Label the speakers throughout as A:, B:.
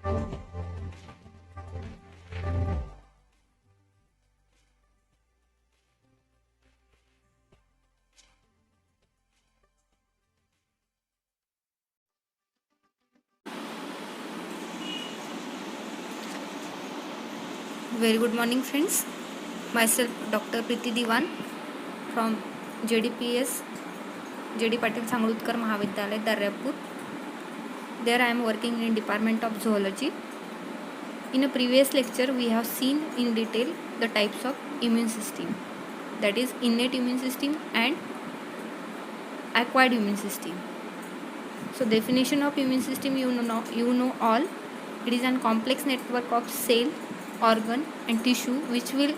A: Very good morning, friends. Myself, Dr. Preeti Diwan from JDPS, JD Patil Sangludkar Mahavidyalaya, Daryapur. There I am working in Department of Zoology. In a previous lecture, we have seen in detail the types of immune system, that is innate immune system and acquired immune system. So definition of immune system, you know all. It is a complex network of cell, organ and tissue which will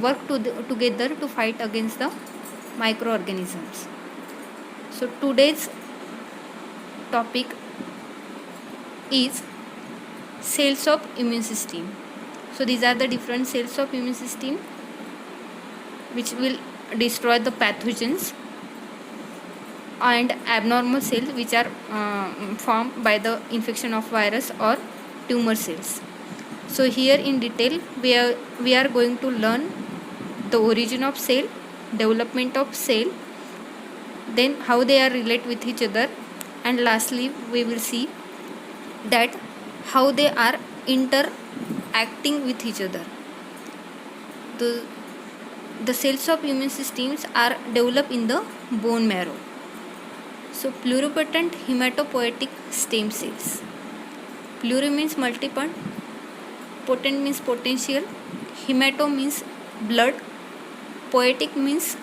A: work together to fight against the microorganisms. So today's topic is cells of immune system. So these are the different cells of immune system which will destroy the pathogens, and abnormal cells which are formed by the infection of virus or tumor cells. So here in detail we are going to learn the origin of cell, development of cell, then how they are relate with each other, and lastly we will see that how they are interacting with each other. The cells of immune systems are developed in the bone marrow. So pluripotent hematopoietic stem cells. Pluri means multiple, potent means potential, hemato means blood, poietic means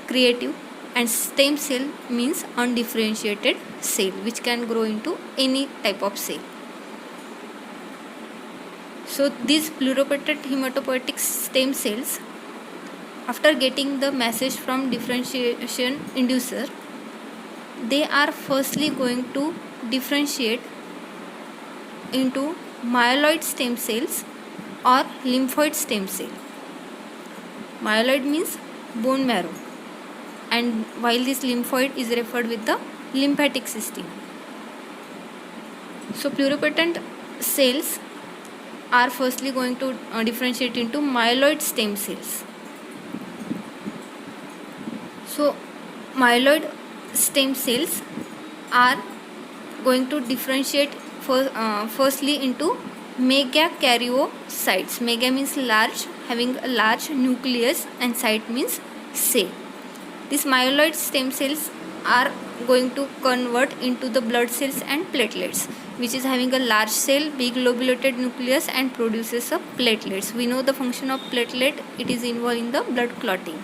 A: creative, and stem cell means undifferentiated cell which can grow into any type of cell. So these pluripotent hematopoietic stem cells, after getting the message from differentiation inducer, they are firstly going to differentiate into myeloid stem cells or lymphoid stem cell. Myeloid means bone marrow, and while this lymphoid is referred with the lymphatic system. So pluripotent cells are firstly going to differentiate into myeloid stem cells. So myeloid stem cells are going to differentiate firstly into megakaryocytes. Mega means large, having a large nucleus, and cyte means cell. These myeloid stem cells are going to convert into the blood cells and platelets, which is having a large cell, big lobulated nucleus, and produces a platelets. We know the function of platelet, it is involved in the blood clotting.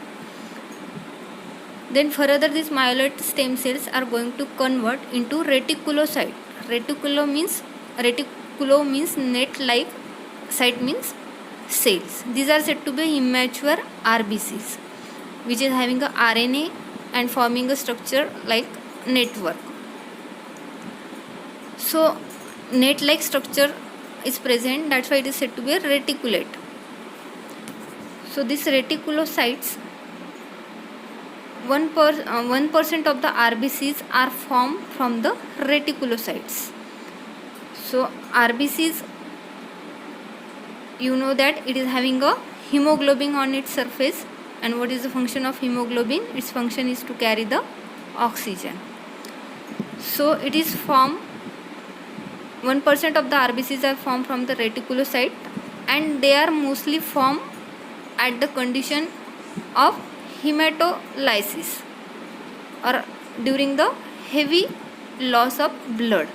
A: Then further, these myeloid stem cells are going to convert into reticulocyte. Reticulo means net-like, cyte means cells. These are said to be immature RBCs, which is having a RNA and forming a structure like network. So net-like structure is present, that's why it is said to be a reticulate. So these reticulocytes, 1% of the RBCs are formed from the reticulocytes. So RBCs, you know that it is having a hemoglobin on its surface, and what is the function of hemoglobin? Its function is to carry the oxygen. So it is formed, 1% of the RBCs are formed from the reticulocyte, and they are mostly formed at the condition of hematolysis or during the heavy loss of blood.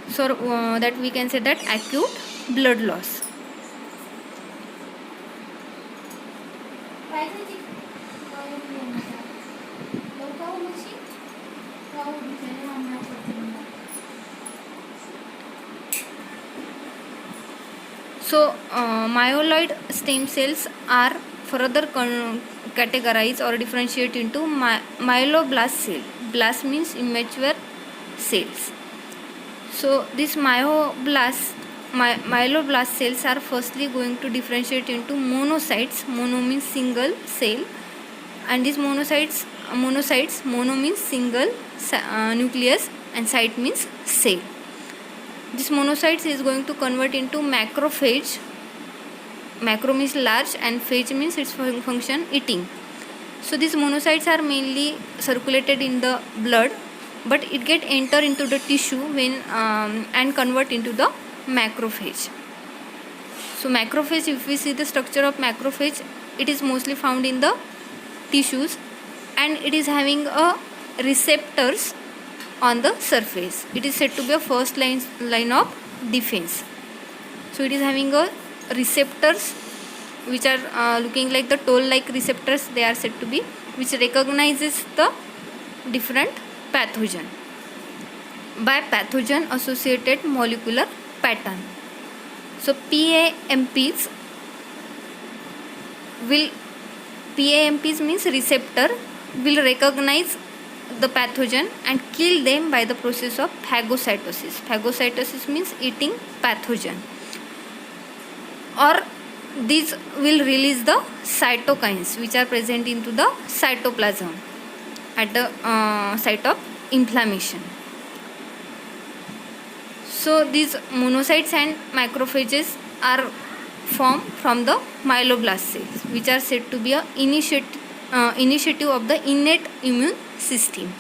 A: So that we can say that acute blood loss. So myeloid stem cells are further categorized or differentiate into myeloblast cell. Blast means immature cells. So these myeloblast cells are firstly going to differentiate into monocytes. Mono means single cell, and these monocytes, mono means single nucleus, and cyte means cell. This monocytes is going to convert into macrophage. Macro means large and phage means its function eating. So these monocytes are mainly circulated in the blood, but it get enter into the tissue when and convert into the macrophage. So macrophage, if we see the structure of macrophage, it is mostly found in the tissues, and it is having a receptors on the surface. It is said to be a first line of defense. So it is having a receptors which are looking like the toll like receptors, they are said to be, which recognizes the different pathogen by pathogen associated molecular pattern. So PAMPs means receptor will recognize the pathogen and kill them by the process of phagocytosis. Phagocytosis means eating pathogen. Or these will release the cytokines which are present into the cytoplasm at the site of inflammation. So these monocytes and macrophages are formed from the myeloblast cells, which are said to be a initiative of the innate immune system.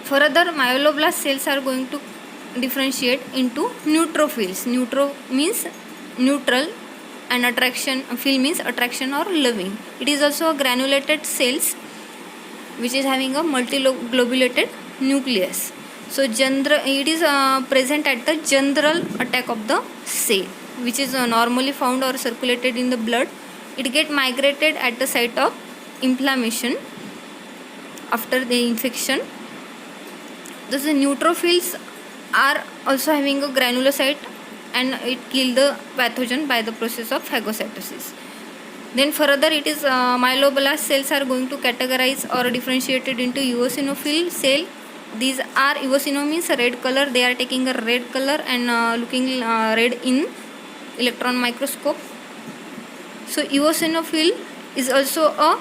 A: Further, myeloblast cells are going to differentiate into neutrophils. Neutro means neutral, and attraction, phil means attraction or loving. It is also a granulated cells which is having a multiglobulated nucleus. So it is present at the general attack of the cell, which is normally found or circulated in the blood. It get migrated at the site of inflammation after the infection. Thus the neutrophils are also having a granulocyte, and it kill the pathogen by the process of phagocytosis. Then further, it is myeloblast cells are going to categorize or differentiated into eosinophil cell. These are, eosino means red color, they are taking a red color and looking red in electron microscope. So eosinophil is also a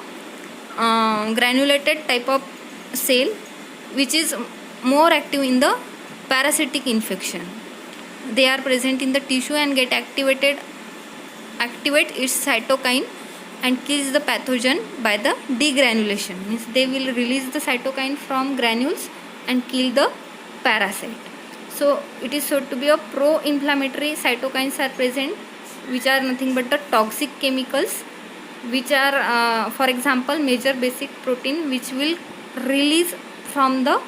A: granulated type of cell which is more active in the parasitic infection. They are present in the tissue and get activate its cytokine and kills the pathogen by the degranulation. Means they will release the cytokine from granules and kill the parasite. So it is said to be a pro-inflammatory cytokines are present, which are nothing but the toxic chemicals, which are for example major basic protein, which will release from the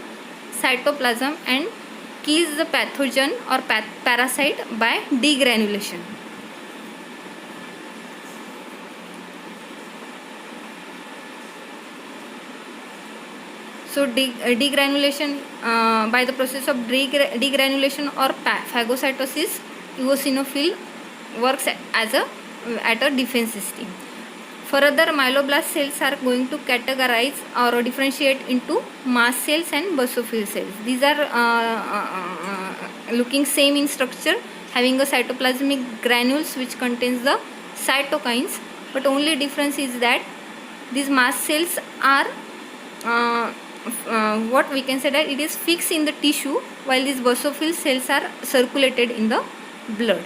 A: cytoplasm and kills the pathogen or parasite by degranulation. So degranulation by the process of degranulation or phagocytosis, eosinophil works as at a defense system. Further, myeloblast cells are going to categorize or differentiate into mast cells and basophil cells. These are looking same in structure, having a cytoplasmic granules which contains the cytokines, but only difference is that these mast cells are what we can say that it is fixed in the tissue, while these basophil cells are circulated in the blood.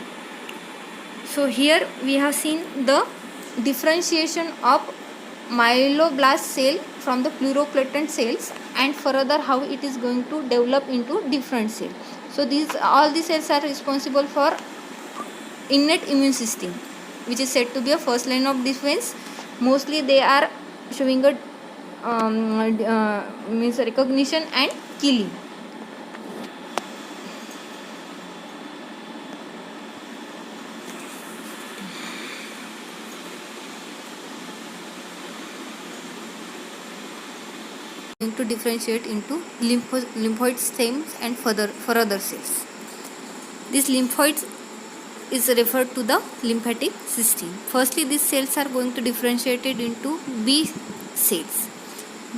A: So here we have seen the differentiation of myeloblast cell from the pleuroplatent cells, and further how it is going to develop into different cells. So all these cells are responsible for innate immune system, which is said to be a first line of defense. Mostly they are showing a means recognition and killing. To differentiate into lymphoid stems and further cells. This lymphoids is referred to the lymphatic system. Firstly, these cells are going to differentiate it into B cells,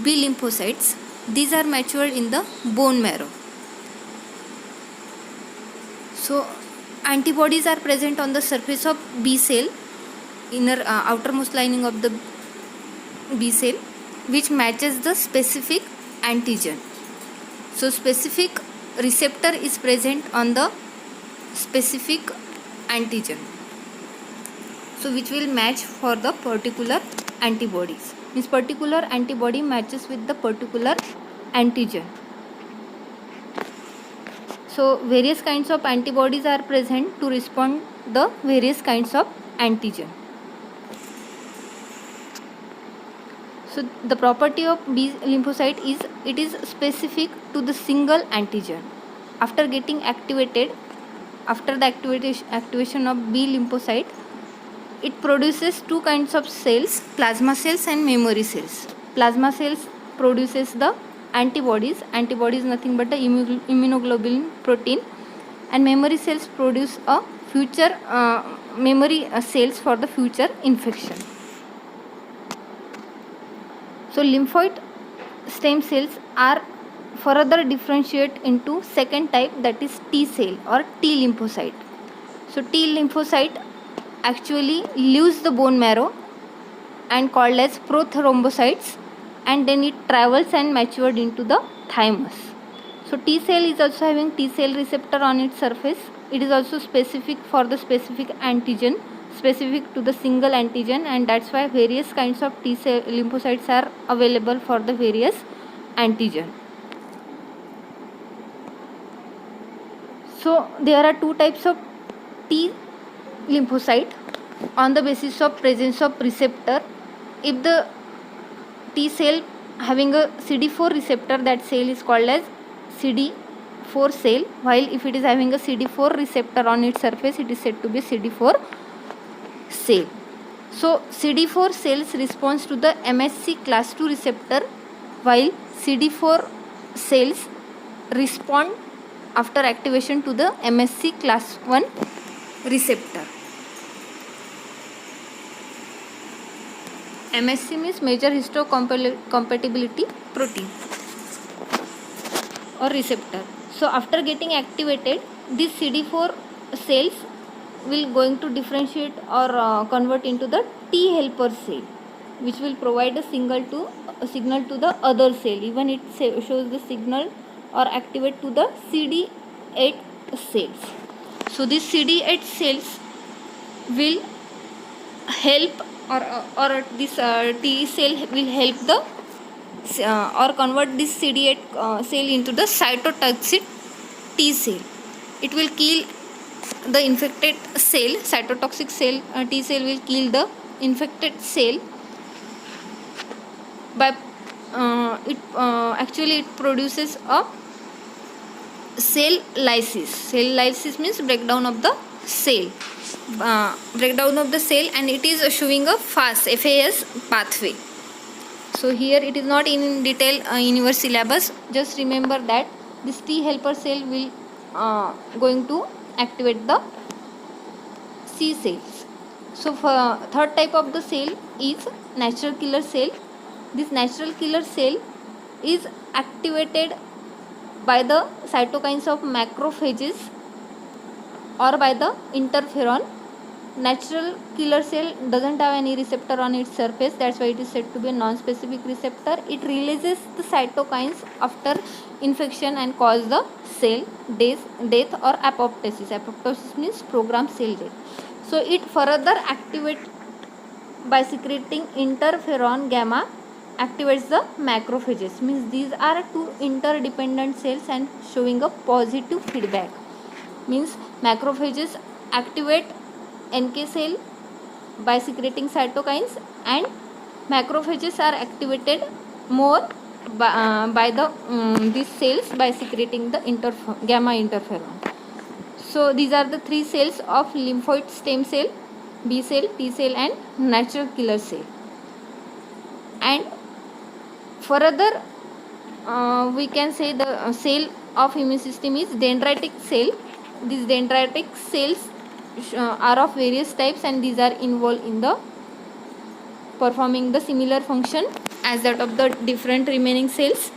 A: B lymphocytes. These are matured in the bone marrow. So antibodies are present on the surface of B cell, inner outermost lining of the B cell, which matches the specific antigen. So specific receptor is present on the specific antigen, so which will match for the particular antibodies. This particular antibody matches with the particular antigen. So various kinds of antibodies are present to respond the various kinds of antigen. So the property of B lymphocyte is it is specific to the single antigen. After getting activated, after the activation of B lymphocyte, it produces two kinds of cells, plasma cells and memory cells. Plasma cells produces the antibodies. Antibodies nothing but the immunoglobulin protein, and memory cells produce a future memory cells for the future infection. So lymphoid stem cells are further differentiate into second type, that is T cell or T lymphocyte. So T lymphocyte actually leaves the bone marrow and called as prothrombocytes, and then it travels and matured into the thymus. So T cell is also having T cell receptor on its surface. It is also specific for the specific antigen, specific to the single antigen, and that's why various kinds of T cell lymphocytes are available for the various antigen. So there are two types of T lymphocyte on the basis of presence of receptor. If the T cell having a CD4 receptor, that cell is called as CD4 cell, while if it is having a CD4 receptor on its surface, it is said to be CD4 cell. So CD4 cells responds to the MHC class 2 receptor, while CD4 cells respond after activation to the MHC class 1 receptor. MHC means major histocompatibility protein or receptor. So after getting activated, these CD4 cells will going to differentiate or convert into the T helper cell, which will provide a signal to the other cell. Even it shows the signal or activate to the CD8 cells. So these CD8 cells will help or this T cell will help the or convert this CD8 cell into the cytotoxic T cell. It will kill the infected cell. Cytotoxic cell T cell will kill the infected cell by actually it produces a cell lysis. Cell lysis means breakdown of the cell. And it is showing a FAS pathway. So here it is not in detail in your syllabus. Just remember that this T helper cell will going to activate the C cells. So for third type of the cell is natural killer cell. This natural killer cell is activated by the cytokines of macrophages or by the interferon. Natural killer cell doesn't have any receptor on its surface, that's why it is said to be a non-specific receptor. It releases the cytokines after infection and cause the cell death or apoptosis. Apoptosis means programmed cell death. So it further activates by secreting interferon gamma, activates the macrophages. Means these are two interdependent cells and showing a positive feedback. Means macrophages activate NK cell by secreting cytokines, and macrophages are activated more by the these cells by secreting the gamma interferon. So these are the three cells of lymphoid stem cell: B cell, T cell and natural killer cell. And further we can say the cell of immune system is dendritic cell. These dendritic cells are of various types, and these are involved in the performing the similar function as that of the different remaining cells.